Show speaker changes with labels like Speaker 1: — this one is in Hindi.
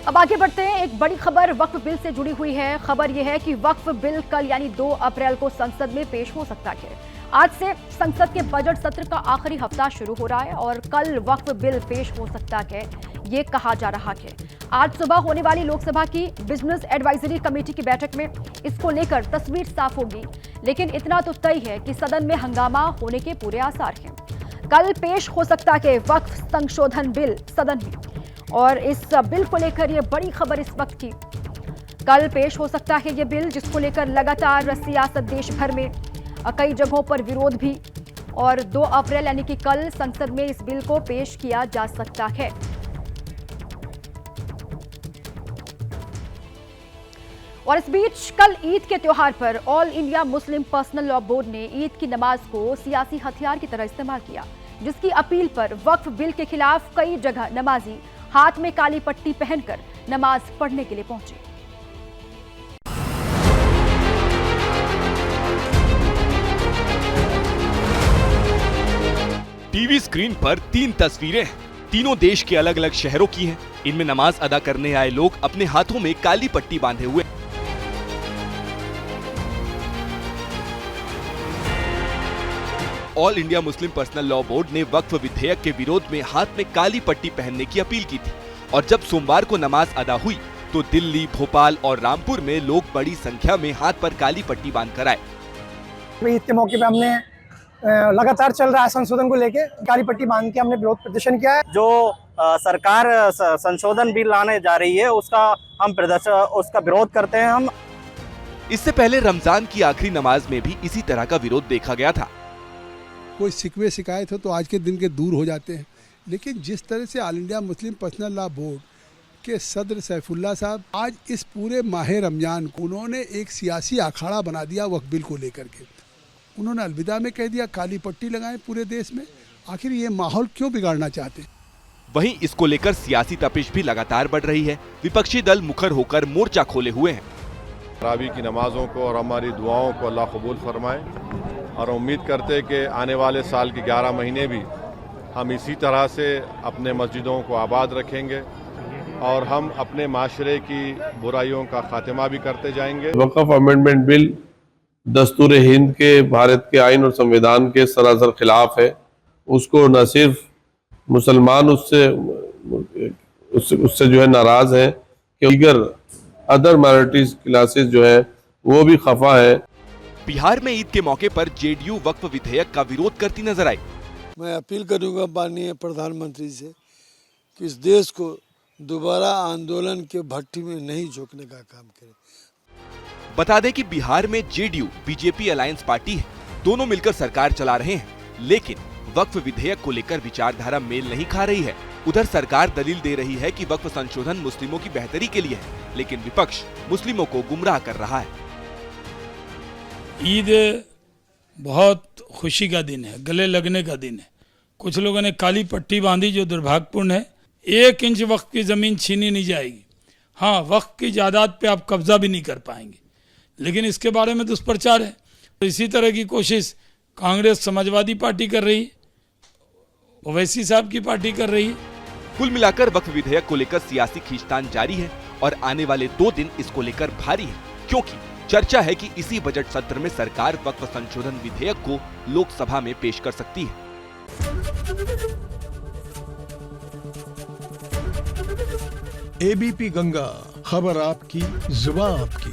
Speaker 1: अब आगे बढ़ते हैं। एक बड़ी खबर वक्फ बिल से जुड़ी हुई है। खबर यह है कि वक्फ बिल कल यानी 2 अप्रैल को संसद में पेश हो सकता है। आज से संसद के बजट सत्र का आखिरी हफ्ता शुरू हो रहा है और कल वक्फ बिल पेश हो सकता है, ये कहा जा रहा है। आज सुबह होने वाली लोकसभा की बिजनेस एडवाइजरी कमेटी की बैठक में इसको लेकर तस्वीर साफ होगी, लेकिन इतना तो तय है कि सदन में हंगामा होने के पूरे आसार हैं। कल पेश हो सकता है वक्फ संशोधन बिल सदन में, और इस बिल को लेकर यह बड़ी खबर इस वक्त की। कल पेश हो सकता है यह बिल, जिसको लेकर लगातार सियासत देश भर में कई जगहों पर विरोध भी, और 2 अप्रैल यानी कि कल संसद में इस बिल को पेश किया जा सकता है। और इस बीच कल ईद के त्योहार पर all India Muslim personal law board ने ईद की नमाज को सियासी हथियार की तरह इस्तेमाल किया, जिसकी अपील पर वक्फ बिल के खिलाफ कई जगह नमाजी हाथ में काली पट्टी पहनकर नमाज पढ़ने के लिए पहुंचे।
Speaker 2: टीवी स्क्रीन पर 3 तस्वीरें हैं। तीनों देश के अलग अलग शहरों की हैं। इनमें नमाज अदा करने आए लोग अपने हाथों में काली पट्टी बांधे हुए। All India Muslim personal law board ने वक्फ विधेयक के विरोध में हाथ में काली पट्टी पहनने की अपील की थी, और जब सोमवार को नमाज अदा हुई तो दिल्ली, भोपाल और रामपुर में लोग बड़ी संख्या में हाथ पर काली पट्टी बांधकर आए।
Speaker 3: ईद के मौके पे हमने लगातार चल रहा है संशोधन को लेके काली पट्टी बांध के हमने विरोध प्रदर्शन किया है।
Speaker 4: जो सरकार संशोधन बिल लाने जा रही है उसका विरोध करते हैं हम।
Speaker 2: इससे पहले रमजान की आखिरी नमाज में भी इसी तरह का विरोध देखा गया था।
Speaker 5: कोई शिकवे शिकायत हो तो आज के दिन के दूर हो जाते हैं, लेकिन जिस तरह से all India Muslim personal law board के सदर सैफुल्ला साहब आज इस पूरे माह रमजान को उन्होंने एक सियासी अखाड़ा बना दिया वक्फ बिल को लेकर के। उन्होंने अलविदा में कह दिया काली पट्टी लगाएं पूरे देश में। आखिर ये माहौल क्यों बिगाड़ना चाहते हैं?
Speaker 2: वहीं इसको लेकर सियासी तपिश भी लगातार बढ़ रही है। विपक्षी दल मुखर होकर मोर्चा खोले हुए हैं।
Speaker 6: तरावी की नमाजों को और हमारी दुआओं को अल्लाह कबूल फरमाए, और उम्मीद करते हैं कि आने वाले साल के 11 महीने भी हम इसी तरह से अपने मस्जिदों को आबाद रखेंगे और हम अपने माशरे की बुराइयों का खात्मा भी करते जाएंगे।
Speaker 7: वक्फ अमेंडमेंट बिल दस्तूर हिंद के, भारत के आइन और संविधान के सरासर खिलाफ है। उसको न सिर्फ मुसलमान उससे जो है नाराज हैं, कि दीगर अदर माइनॉरिटीज क्लासेस जो है वो भी खफा है।
Speaker 2: बिहार में ईद के मौके पर जेडीयू वक्फ विधेयक का विरोध करती नजर आई।
Speaker 8: मैं अपील करूंगा माननीय प्रधानमंत्री से कि इस देश को दोबारा आंदोलन के भट्टी में नहीं झोंकने का काम करें।
Speaker 2: बता दें कि बिहार में जेडीयू बीजेपी अलायंस पार्टी है, दोनों मिलकर सरकार चला रहे हैं, लेकिन वक्फ विधेयक को लेकर विचारधारा मेल नहीं खा रही है। उधर सरकार दलील दे रही है कि वक्फ संशोधन मुस्लिमों की बेहतरी के लिए है, लेकिन विपक्ष मुस्लिमों को गुमराह कर रहा है।
Speaker 9: ईद बहुत खुशी का दिन है, गले लगने का दिन है। कुछ लोगों ने काली पट्टी बांधी जो दुर्भाग्यपूर्ण है। 1 इंच वक्फ की जमीन छीनी नहीं जाएगी। हाँ, वक्फ की जायदाद पे आप कब्जा भी नहीं कर पाएंगे, लेकिन इसके बारे में दुष्प्रचार है। तो इसी तरह की कोशिश कांग्रेस समाजवादी पार्टी कर रही है, ओवैसी साहब की पार्टी कर रही है।
Speaker 2: कुल मिलाकर वक्फ विधेयक को लेकर सियासी खींचतान जारी है, और आने वाले 2 दिन इसको लेकर भारी है, क्योंकि चर्चा है कि इसी बजट सत्र में सरकार वक्फ संशोधन विधेयक को लोकसभा में पेश कर सकती है।
Speaker 10: एबीपी गंगा, खबर आपकी, जुबान आपकी।